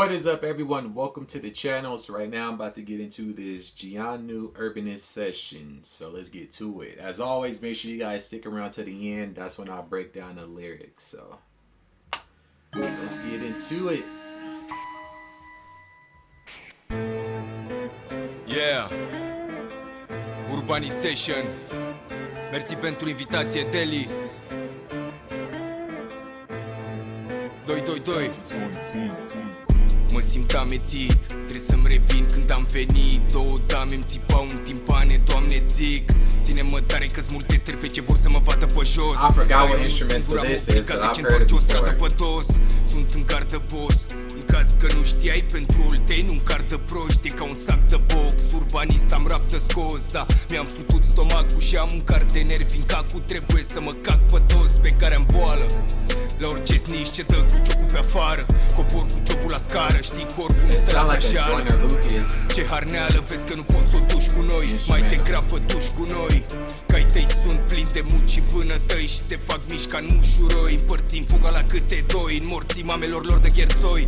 What is up, everyone? Welcome to the channel. So right now I'm about to get into this Jianu Urbanist session. So let's get to it. As always, make sure you guys stick around to the end. That's when I'll break down the lyrics. So let's get into it. Yeah, Urbanist Session. Mersi pentru invitație, Deli. 222. Mă simt amețit, trebuie să-mi revin când am venit. Două dame îmi țipau în timpane, Doamne zic. Ține-mă tare că-s multe terfe ce vor să mă vadă pe jos. I forgot what instrumental this is, but I've heard it before. Sunt în gardă boss. În caz că nu știai, pentru olteni un car de proști. E ca un sac de box, urbanist am rap de scos. Da, mi-am futut stomacul și am un car de nervi în cacul. Trebuie să mă cac pe toți pe care am boală. La orice snici ce dă cu ciocul pe afară. Cobor cu ciocul la scară. Știi, corpul nu stă la vrăjeală. Ce harneală, vezi că nu poți să o duci cu noi. Mai degrabă duci cu noi. Cai tăi sunt plini de muci vânătăi și se fac mișca în mușuroi. Împărțim fuga la câte doi, în morții mamelor lor de gherțoi.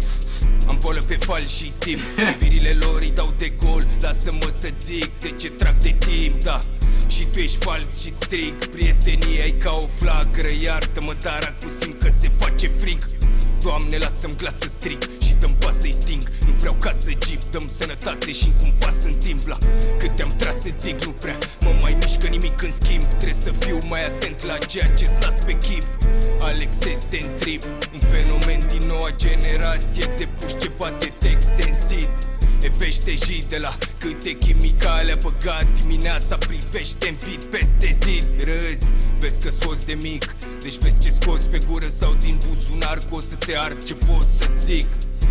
Am bolă pe fal și simt privirile lor îi dau de gol. Lasă-mă să zic de ce trag de timp, da. Și tu ești fals și-ți strig. Prietenia e ca o flacără. Iartă-mă, dar acum simt că se face frig. Doamne, lasă-mi glas să strig și dă-mi pas să-i sting. Nu vreau ca să gip, dă-mi sănătate și-mi cum pas în timp. La cât te-am tras să zic, nu prea mă mai mișcă nimic în schimb. Trebuie să fiu mai atent la ceea ce-ți las pe chip. Alex este în trip, un fenomen din noua generație de puși ce bate text în zid. Evește ji de la câte chimicale a băgat dimineața. Privește-mi vid peste zid. Râzi, vezi că scos de mic. Deci vezi ce scoți pe gură sau din buzunar. Că o să te arăt ce pot să zic.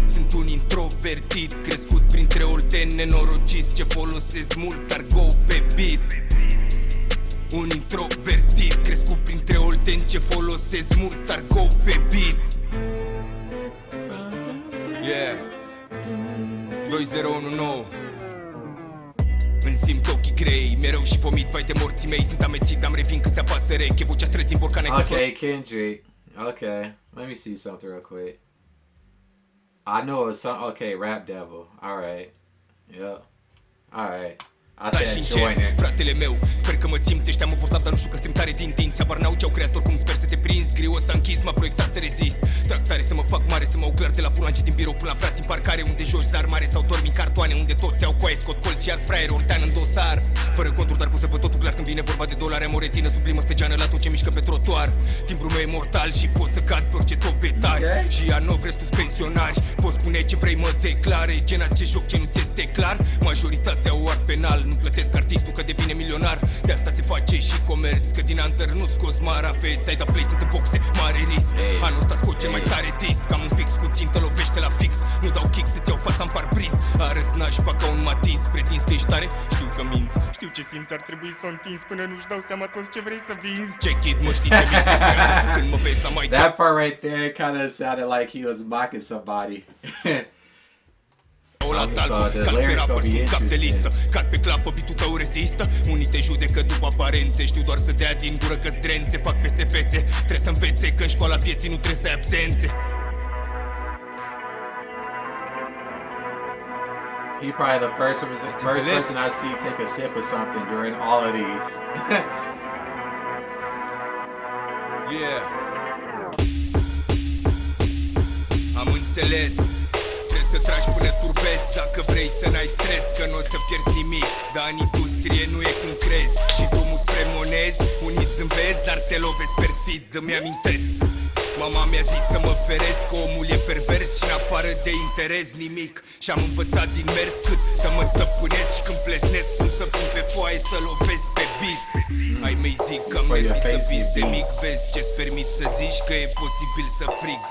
Sunt un introvertit, crescut printre olteni nenorociți ce folosesc mult argou pe beat. Un introvertit, crescut printre olteni ce folosesc mult argou pe beat. Yeah 2019. Îmi simt ochii grei, mereu și vomit, vai de morții mei. Sunt amețit, am revin că se apasă reche. Vocea străzi în borcane. Okay, Kendrick. Okay, let me see something real quick. I know it's some, okay, Rap Devil. Alright. Yep. Alright. I said join it. Fratele meu, sper că mă simți. Ăștia mă vor slab, dar nu știu că suntem tare din dinți. Abar n-au ce-au creator, cum sper să te prinzi. Griul ăsta închis, m-a proiectat să rezist. Trag tare să mă fac mare, să mă oclar de la bulanci din birou până la frați în parcare. Unde joci zar mare sau dormi în cartoane. Unde toți au coaie, scot colț și alt fraier oltean în dosar. Fără conturi, dar pot să văd totul clar când vine vorba de dolari. Am o retină sublimă stăgeană la tot ce mișcă pe trotuar. Timbrul meu e mortal și pot să cad pe orice topetar. Și ea nu vreți tu pensionari. Poți spune ce vrei, mă declare. Gen acest joc ce nu ți este clar. Majoritatea o ar penal, nu plătesc artistul că devine milionar. De asta se face și comerț, că din Hunter nu scos marafeți. Ai dat play, sunt în boxe, mare risc. Anul ăsta scot cel mai tare disc. Am un pix cu țintă, lovește la fix. Nu dau kick să-ți iau fața în parbriz. Arăs nașpa ca un matiz. Pretinzi că ești tare? Știu că minți. Știu ce simți, ar trebui să o întinzi până nu-și dau seama toți ce vrei să vinzi. Check it, mă știți de minte când mă vezi la mai. That part right there kind of sounded like he was mocking somebody. So the lyrics gonna be interesting. Cad pe clapă, bitul tău rezistă. Unii te judecă după aparențe. Știu doar să dea din gură că-s drențe. Fac peste fețe, trebuie să învețe că în școala vieții nu trebuie să ai absențe. He probably the first person I see take a sip of something during all of these. Yeah. Am înțeles. Să tragi până turbezi dacă vrei să n-ai stres. Că n-o să pierzi nimic, dar în industrie nu e cum crezi. Și drumul spre monezi, unii zâmbesc, dar te lovesc perfid, îmi amintesc. Mama mi-a zis să mă feresc, că omul e pervers și în afară de interes nimic. Și-am învățat din mers cât să mă stăpânesc și când plesnesc cum să pun pe foaie să lovesc pe beat. Ai mei zic că am nervii slăbiți de mic, vezi ce-ți permit să zici că e posibil să frig.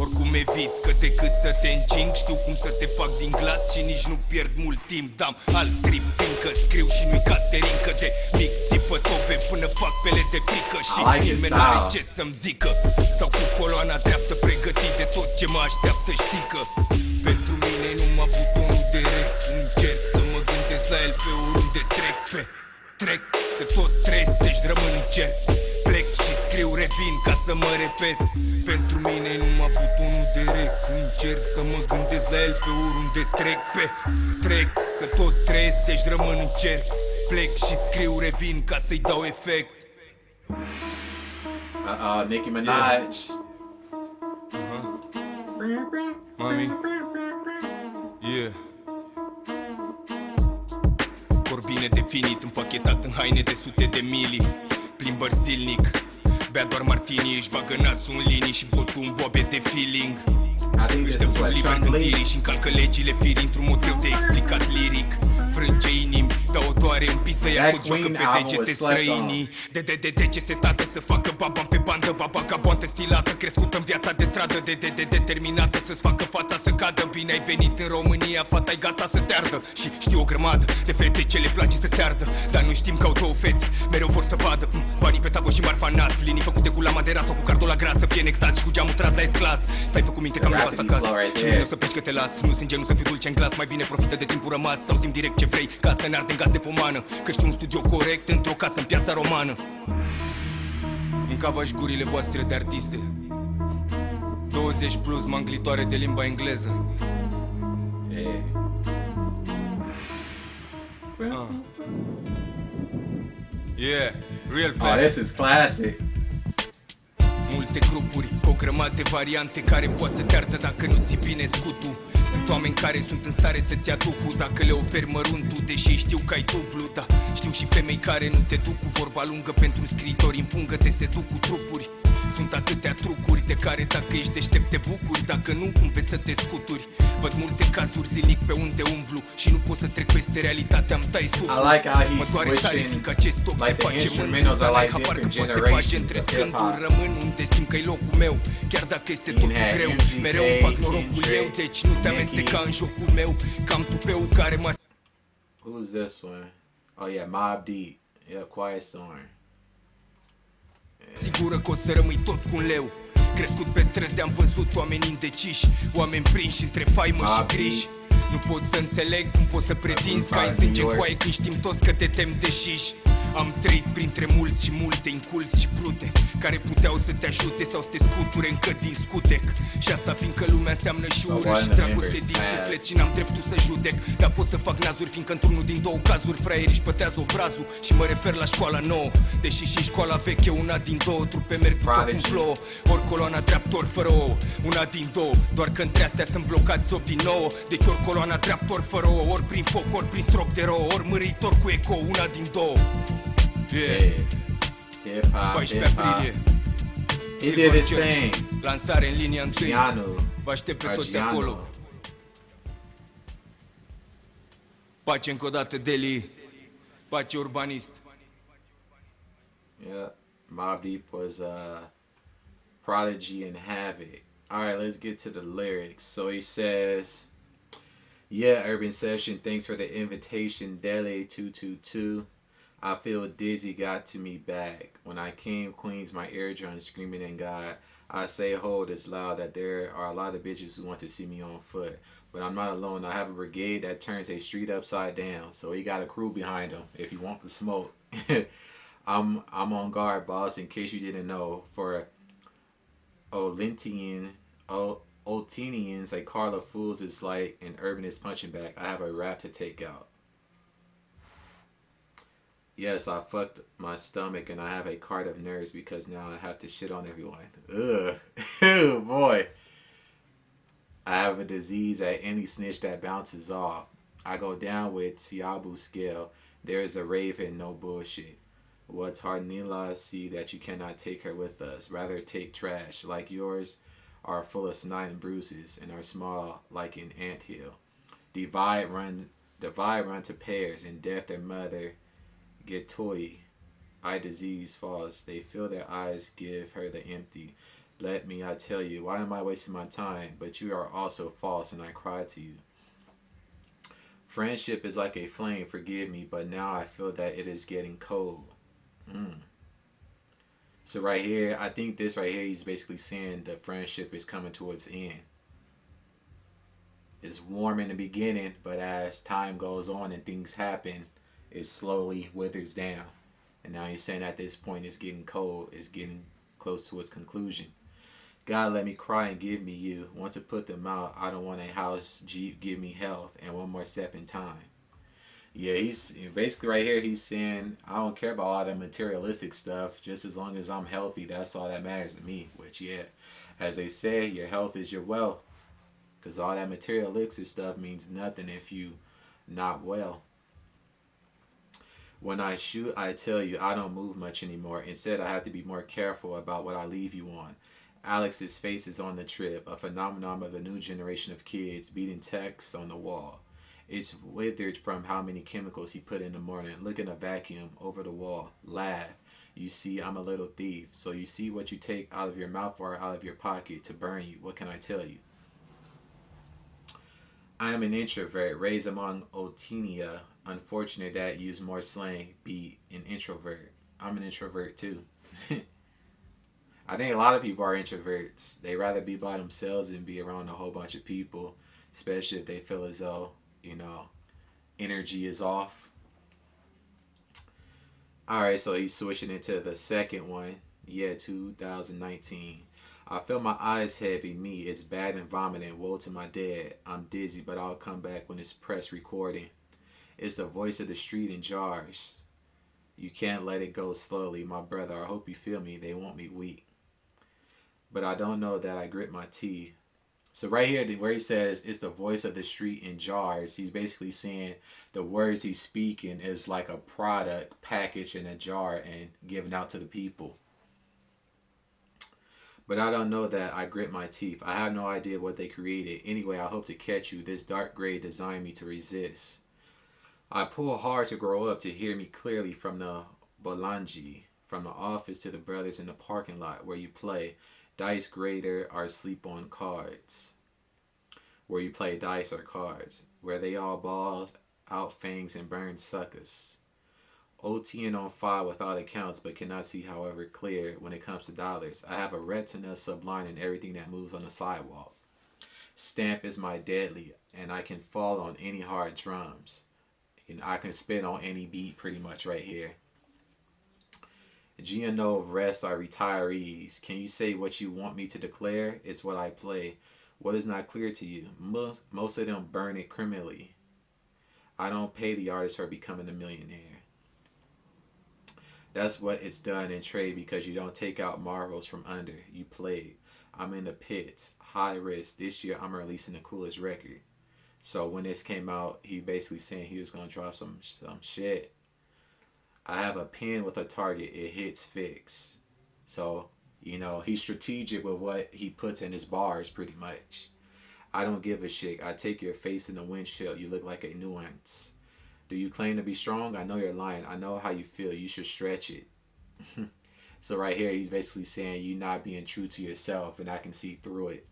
Oricum evit că decât să te încing, știu cum să te fac din glas și nici nu pierd mult timp. Dam alt trip, fiindcă scriu și nu-i Caterin, că de mic țipă tope până fac pele de frică. Și nimeni n-are ce să-mi zică. Stau cu coloana dreaptă pregătit de tot ce mă așteaptă, știi că pentru mine numai butonul de rec. Încerc să mă gândesc la el pe oriunde trec. Că tot trăiesc, deci rămân în cer. Plec și scriu, revin ca să mă repet. Pentru mine e numai butonul de rec. Încerc să mă gândesc la el pe oriunde trec. Trec, că tot trăiesc, deci rămân în cerc. Plec și scriu, revin ca să-i dau efect. Nicki Minaj. Mami. Yeah. Corp bine definit, împachetat în haine de sute de mili. Plimbări zilnic, bea doar martini, își bagă nasul în linii și botul în bobe de feeling. Își dă flori liber gândirii și încalcă legile firii într-un mod greu de explicat liric. Frânge inimi, dă o doare în pistă, ea tot joacă pe degete străinii. De ce setată să facă baba pe bandă, baba ca boantă stilată, crescută în viața de stradă, de determinată să-ți facă fața să cadă. Bine ai venit în România, fata-i gata să te ardă. Și știu o grămadă de fete ce le place să se ardă, dar nu știm că au două fețe, mereu vor să vadă banii pe tavă și marfa nas, linii făcute cu lama de ras sau cu cardul la gras, să fie în extaz și cu geamul tras la S-clas. Stai fă cu minte că am nevasta acasă și mâine o să pleci că te las. Nu sunt genul să fiu dulce în glas, mai bine profită de timpul rămas sau simt direct ce vrei ca să ne ardem gaz de pomană. Că știu un studio corect într-o casă în piața romană. Mâncava-și gurile voastre de artiste, 20 plus manglitoare de limba engleză. Yeah, real fact. Oh, this is classic. Multe grupuri, o grămadă de variante care poate să te ardă dacă nu ții bine scutul. Sunt oameni care sunt în stare să-ți ia duhul dacă le oferi măruntul, deși știu că ai dublu, da. Știu și femei care nu te duc cu vorba lungă pentru scriitori în pungă, te seduc cu trupuri. Sunt atâtea trucuri de care dacă ești deștept te bucuri, dacă nu înveți să te scuturi. Văd multe cazuri zilnic pe unde umblu și nu pot să trec peste realitatea, îmi tai suflu. Mă doare tare fiindcă acest top te face mândru, dar n-ai habar că poți să te bagi între scânduri. Rămân unde simt că-i locul meu, chiar dacă este totul greu. Mereu îmi fac norocul eu, deci nu te amesteca în jocul meu. Cam tupeul care m-a... Who's this one? Oh yeah, Mobb Deep. Yeah, Quiet Storm. Sigură că o să rămâi tot cu un leu. Crescut pe străzi, am văzut oameni indeciși, oameni prinși între faimă și griji. Nu pot să înțeleg cum poți să pretinzi că ai sânge în coaie când știm toți că te temi de șiși. Am trăit printre mulți și multe inculți și brute care puteau să te ajute sau să te scuture încă din scutec. Și asta fiindcă lumea înseamnă și ură și dragoste din suflet și n-am dreptul să judec. Dar pot să fac nazuri fiindcă într-unul din două cazuri fraierii își pătează obrazul. Și mă refer la școala nouă, deși și școala veche una din două. Trupe merg după cum plouă, ori coloana dreaptă, ori fără ouă. Una din două, doar că între astea sunt blocați 8 din 9. Deci ori coloana dreaptă, ori fără ouă, ori prin foc, ori prin strop de rouă, ori mârâitor cu eco, una din două. Yeah. Hip-hop, 14 aprilie. He did his thing. Lansare în linia întâi. Jianu. Vă aștept pe toți acolo. Pace încă o dată, Delhi. Pace, Urbanist. Yeah, Mobb Deep was Prodigy and Havoc. Alright, let's get to the lyrics. So he says, yeah, Urban Session, thanks for the invitation, Delhi 222. I feel dizzy got to me back. When I came Queens, my eardrums screaming in God. I say hold it's loud that there are a lot of bitches who want to see me on foot. But I'm not alone. I have a brigade that turns a street upside down. So he got a crew behind him if you want the smoke. I'm on guard, boss, in case you didn't know. For Olentians, a Carla Fools is like an Urbanist punching bag. I have a rap to take out. Yes, I fucked my stomach and I have a cart of nerves because now I have to shit on everyone. Ugh. Oh boy. I have a disease at any snitch that bounces off. I go down with Siabu scale. There is a raven, no bullshit. What's Harnila see that you cannot take her with us. Rather take trash like yours are full of snot and bruises and are small like an anthill. Divide run to pairs and death their mother. Get toy, eye disease falls. They fill their eyes, give her the empty. Let me, I tell you, why am I wasting my time? But you are also false, and I cry to you. Friendship is like a flame, forgive me, but now I feel that it is getting cold. So right here, I think this right here, he's basically saying the friendship is coming towards the end. It's warm in the beginning, but as time goes on and things happen, it slowly withers down. And now he's saying at this point it's getting cold, it's getting close to its conclusion. God let me cry and give me you. Want to put them out. I don't want a house, Jeep, give me health, and one more step in time. Yeah, he's basically right here. He's saying, I don't care about all that materialistic stuff. Just as long as I'm healthy, that's all that matters to me. Which, yeah, as they say, your health is your wealth. Because all that materialistic stuff means nothing if you not well. When I shoot, I tell you, I don't move much anymore. Instead, I have to be more careful about what I leave you on. Alex's face is on the trip, a phenomenon of the new generation of kids beating text on the wall. It's withered from how many chemicals he put in the morning. Look in a vacuum over the wall. Laugh. You see, I'm a little thief. So you see what you take out of your mouth or out of your pocket to burn you. What can I tell you? I am an introvert raised among Otinia. Unfortunate that use more slang. Be an introvert. I'm an introvert too. I think a lot of people are introverts. They rather be by themselves than be around a whole bunch of people, especially if they feel as though, you know, energy is off. Alright, so he's switching into the second one. Yeah, 2019. I feel my eyes heavy, me, it's bad and vomiting, woe to my dad. I'm dizzy, but I'll come back when it's press recording. It's the voice of the street in jars. You can't let it go slowly, my brother. I hope you feel me. They want me weak. But I don't know that I grit my teeth. So right here, where he says it's the voice of the street in jars, he's basically saying the words he's speaking is like a product packaged in a jar and given out to the people. But I don't know that I grit my teeth. I have no idea what they created. Anyway, I hope to catch you. This dark gray designed me to resist. I pull hard to grow up to hear me clearly from the Bolanji, from the office to the brothers in the parking lot where you play dice grader or sleep on cards. Where you play dice or cards. Where they all balls, out fangs and burn suckers. OT and on file without accounts but cannot see however clear when it comes to dollars. I have a retina sublining everything that moves on the sidewalk. Stamp is my deadly and I can fall on any hard drums. And I can spin on any beat pretty much right here. Jianu of rest are retirees. Can you say what you want me to declare? It's what I play. What is not clear to you? Most of them burn it criminally. I don't pay the artist for becoming a millionaire. That's what it's done in trade because you don't take out marbles from under. You played. I'm in the pits. High risk. This year I'm releasing the coolest record. So when this came out, he basically saying he was going to drop some shit. I have a pen with a target. It hits fix. So, you know, he's strategic with what he puts in his bars pretty much. I don't give a shit. I take your face in the windshield. You look like a nuance. Do you claim to be strong? I know you're lying. I know how you feel. You should stretch it. So right here, he's basically saying you're not being true to yourself, and I can see through it.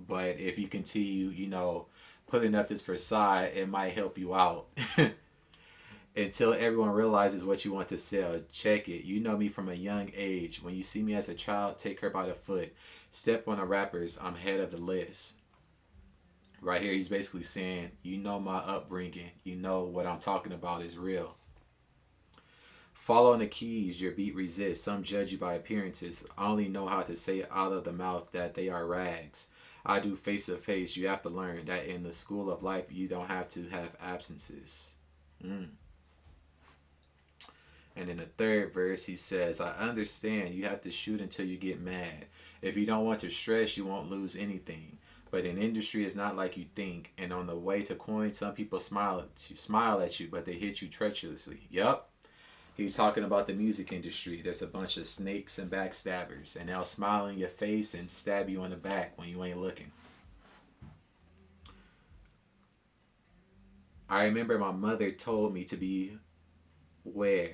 But if you continue, you know, putting up this facade, it might help you out. Until everyone realizes what you want to sell. Check it. You know me from a young age. When you see me as a child, take her by the foot. Step on the rappers. I'm head of the list. Right here, he's basically saying, you know my upbringing. You know what I'm talking about is real. Follow on the keys, your beat resists. Some judge you by appearances. I only know how to say out of the mouth that they are rags. I do face to face. You have to learn that in the school of life, you don't have to have absences. And in the third verse, he says, I understand you have to shoot until you get mad. If you don't want to stress, you won't lose anything. But in industry, it's not like you think. And on the way to coin, some people smile at you, but they hit you treacherously. Yup. He's talking about the music industry. There's a bunch of snakes and backstabbers, and they'll smile in your face and stab you in the back when you ain't looking. I remember my mother told me to be aware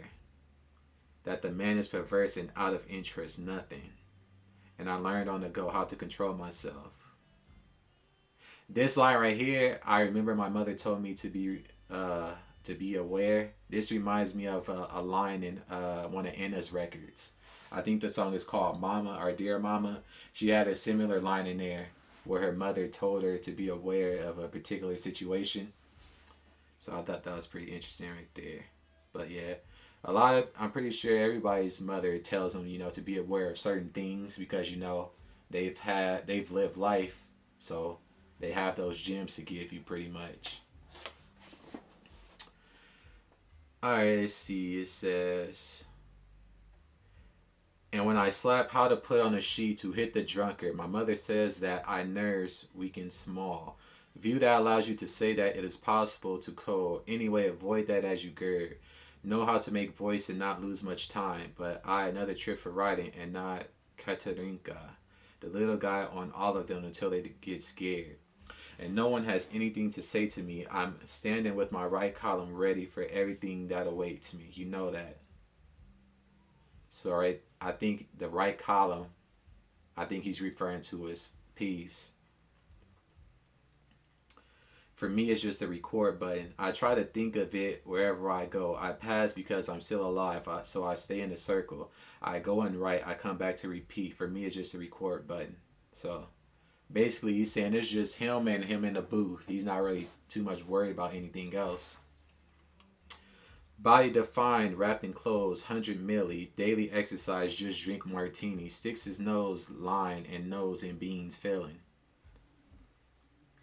that the man is perverse and out of interest, nothing. And I learned on the go how to control myself. This line right here, I remember my mother told me to be aware. This reminds me of a line in one of Anna's records. I think the song is called Mama or Dear Mama. She had a similar line in there where her mother told her to be aware of a particular situation. So I thought that was pretty interesting right there. But yeah, I'm pretty sure everybody's mother tells them, to be aware of certain things because, they've lived life. So they have those gems to give you pretty much. All right, let's see. It says, and when I slap how to put on a sheet to hit the drunkard, my mother says that I nerves weak and small. View that allows you to say that it is possible to code. Anyway, avoid that as you gird. Know how to make voice and not lose much time. But I another trip for writing and not Katarinka. The little guy on all of them until they get scared. And no one has anything to say to me. I'm standing with my right column ready for everything that awaits me. You know that. So right, I think the right column, I think he's referring to his piece. For me, it's just a record button. I try to think of it wherever I go. I pass because I'm still alive, so I stay in the circle. I go and write. I come back to repeat. For me, it's just a record button. So basically, he's saying it's just him and him in the booth. He's not really too much worried about anything else. Body defined, wrapped in clothes, 100 milli, daily exercise, just drink martini, sticks his nose line and nose in beans filling.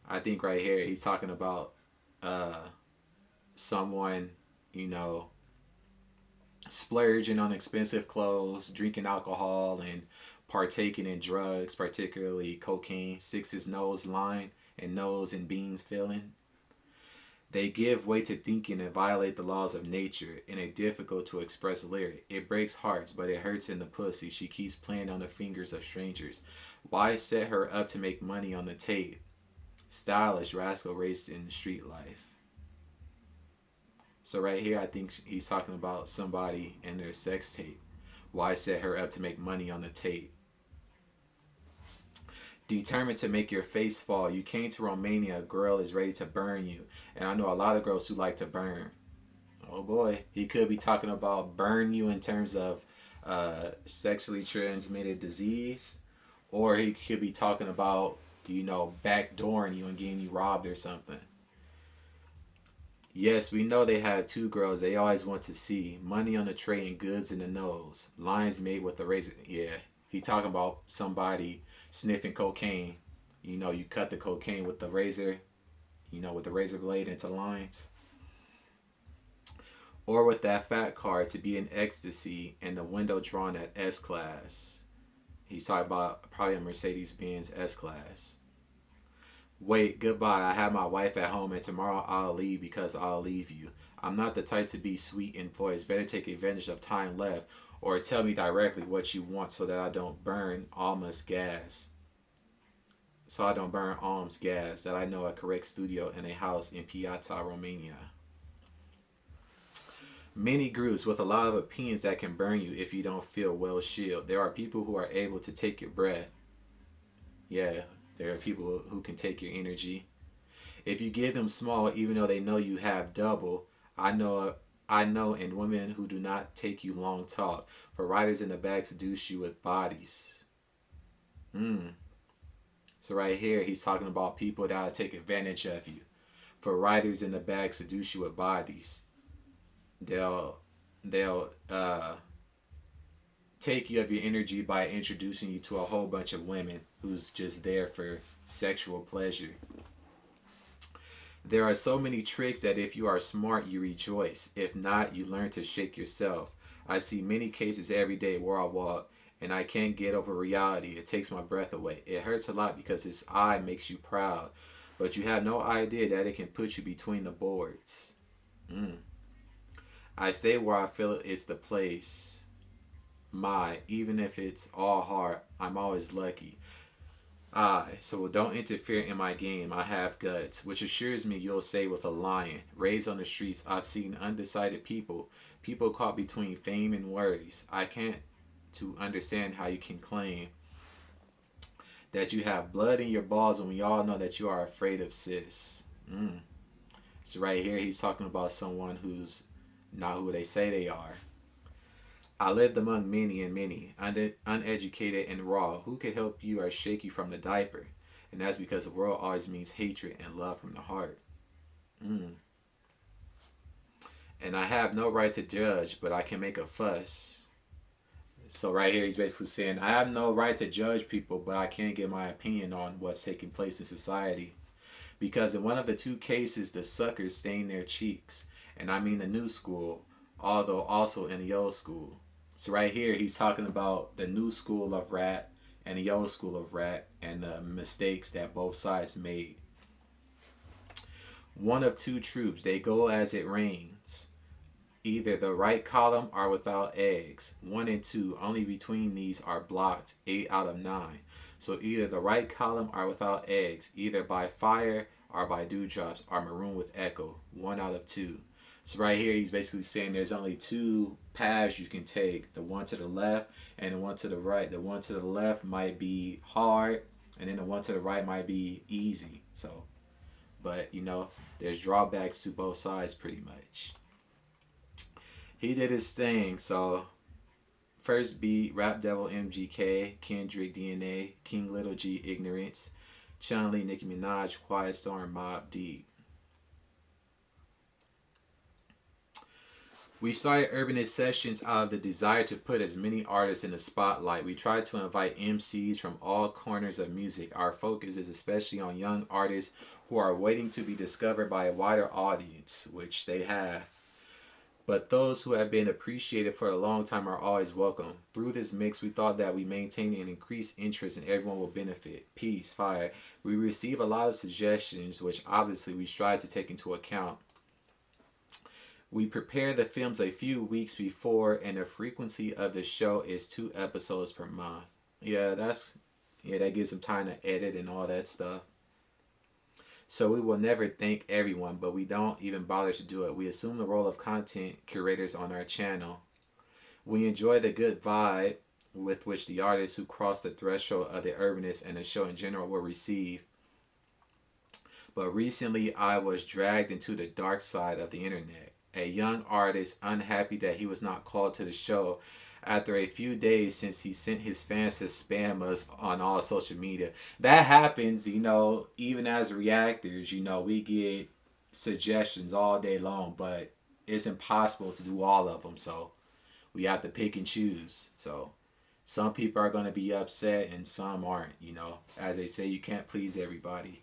I think right here he's talking about uh, someone, you know, splurging on expensive clothes, drinking alcohol, and partaking in drugs, particularly cocaine, sticks his nose line and nose in beans filling. They give way to thinking and violate the laws of nature in a difficult to express lyric. It breaks hearts, but it hurts in the pussy. She keeps playing on the fingers of strangers. Why set her up to make money on the tape? Stylish rascal raised in street life. So right here, I think he's talking about somebody and their sex tape. Why set her up to make money on the tape? Determined to make your face fall. You came to Romania, a girl is ready to burn you. And I know a lot of girls who like to burn. Oh boy, he could be talking about burn you in terms of sexually transmitted disease, or he could be talking about, backdooring you and getting you robbed or something. Yes, we know they have two girls they always want to see. Money on the tray and goods in the nose. Lines made with the razor. Yeah, he talking about somebody sniffing cocaine. You cut the cocaine with the razor, with the razor blade into lines. Or with that fat car to be in ecstasy and the window drawn at S class. He's talking about probably a Mercedes Benz S class. Wait, goodbye. I have my wife at home and tomorrow I'll leave because I'll leave you. I'm not the type to be sweet in voice. Better take advantage of time left or tell me directly what you want so that I don't burn almost gas. So I don't burn alms gas. That I know a correct studio in a house in Piata, Romania. Many groups with a lot of opinions that can burn you if you don't feel well shielded. There are people who are able to take your breath. Yeah, there are people who can take your energy. If you give them small, even though they know you have double, I know, and women who do not take you long talk. For riders in the back seduce you with bodies. Hmm. So right here, he's talking about people that will take advantage of you. For riders in the back seduce you with bodies. They'll take you of your energy by introducing you to a whole bunch of women who's just there for sexual pleasure. There are so many tricks that if you are smart, you rejoice. If not, you learn to shake yourself. I see many cases every day where I walk, and I can't get over reality. It takes my breath away. It hurts a lot because its eye makes you proud, but you have no idea that it can put you between the boards. Mm. I stay where I feel it's the place. Even if it's all hard, I'm always lucky. So don't interfere in my game. I have guts, which assures me you'll stay with a lion. Raised on the streets, I've seen undecided people caught between fame and worries. I can't to understand how you can claim that you have blood in your balls when we all know that you are afraid of cis. Mm. So right here, he's talking about someone who's not who they say they are. I lived among many and many, uneducated and raw. Who could help you or shake you from the diaper? And that's because the world always means hatred and love from the heart. Mm. And I have no right to judge, but I can make a fuss. So right here, he's basically saying, I have no right to judge people, but I can give my opinion on what's taking place in society. Because in one of the two cases, the suckers stain their cheeks. And I mean the new school, although also in the old school. So right here, he's talking about the new school of rap and the old school of rap and the mistakes that both sides made. One of two troops, they go as it rains. Either the right column are without eggs. 1 and 2, only between these are blocked 8 out of 9. So either the right column are without eggs, either by fire or by dewdrops, are maroon with echo. 1 out of 2. So right here he's basically saying there's only two paths you can take. The one to the left and the one to the right. The one to the left might be hard and then the one to the right might be easy. So, but there's drawbacks to both sides pretty much. He did his thing. So first beat, Rap Devil MGK, Kendrick DNA, King Little G Ignorance, Chun, Nicki Minaj, Quiet Storm, Mobb Deep. We started Urbanist sessions out of the desire to put as many artists in the spotlight. We tried to invite MCs from all corners of music. Our focus is especially on young artists who are waiting to be discovered by a wider audience, which they have. But those who have been appreciated for a long time are always welcome. Through this mix, we thought that we maintain an increased interest and everyone will benefit. Peace, fire. We receive a lot of suggestions, which obviously we strive to take into account. We prepare the films a few weeks before, and the frequency of the show is 2 episodes per month. That gives them time to edit and all that stuff. So we will never thank everyone, but we don't even bother to do it. We assume the role of content curators on our channel. We enjoy the good vibe with which the artists who cross the threshold of the Urbanist and the show in general will receive. But recently I was dragged into the dark side of the internet. A young artist unhappy that he was not called to the show after a few days since he sent his fans to spam us on all social media. That happens, even as reactors, we get suggestions all day long, but it's impossible to do all of them. So we have to pick and choose. So some people are going to be upset and some aren't, As they say, you can't please everybody.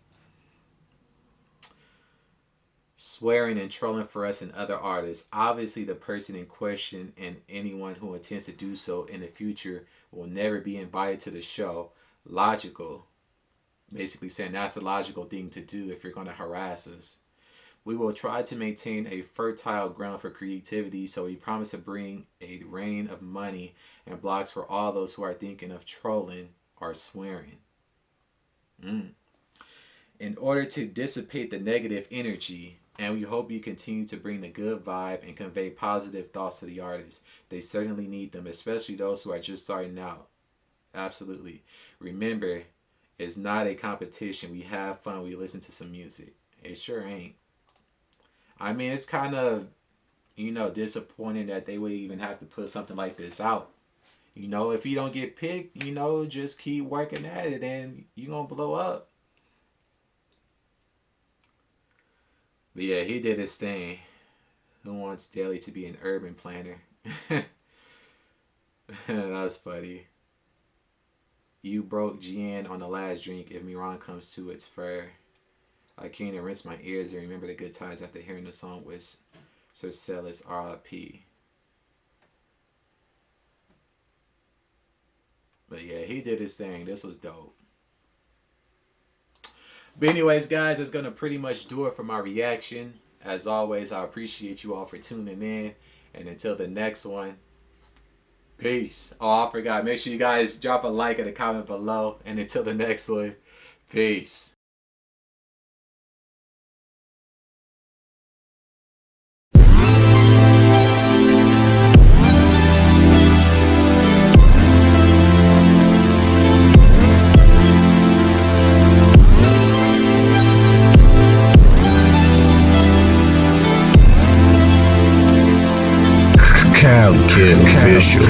Swearing and trolling for us and other artists. Obviously, the person in question and anyone who intends to do so in the future will never be invited to the show. Logical. Basically saying that's a logical thing to do if you're going to harass us. We will try to maintain a fertile ground for creativity, so we promise to bring a rain of money and blocks for all those who are thinking of trolling or swearing. In order to dissipate the negative energy, and we hope you continue to bring the good vibe and convey positive thoughts to the artists. They certainly need them, especially those who are just starting out. Absolutely. Remember, it's not a competition. We have fun. We listen to some music. It sure ain't. I mean, it's kind of, disappointing that they would even have to put something like this out. If you don't get picked, just keep working at it and you're going to blow up. But yeah, he did his thing. Who wants Daly to be an urban planner? That's funny. You broke Jian on the last drink. If Miran comes to, it's fair. I can't even rinse my ears and remember the good times after hearing the song with Sir Celis R.I.P. But yeah, he did his thing. This was dope. But anyways, guys, that's going to pretty much do it for my reaction. As always, I appreciate you all for tuning in. And until the next one, peace. Oh, I forgot. Make sure you guys drop a like and a comment below. And until the next one, peace. CaliKidOfficial.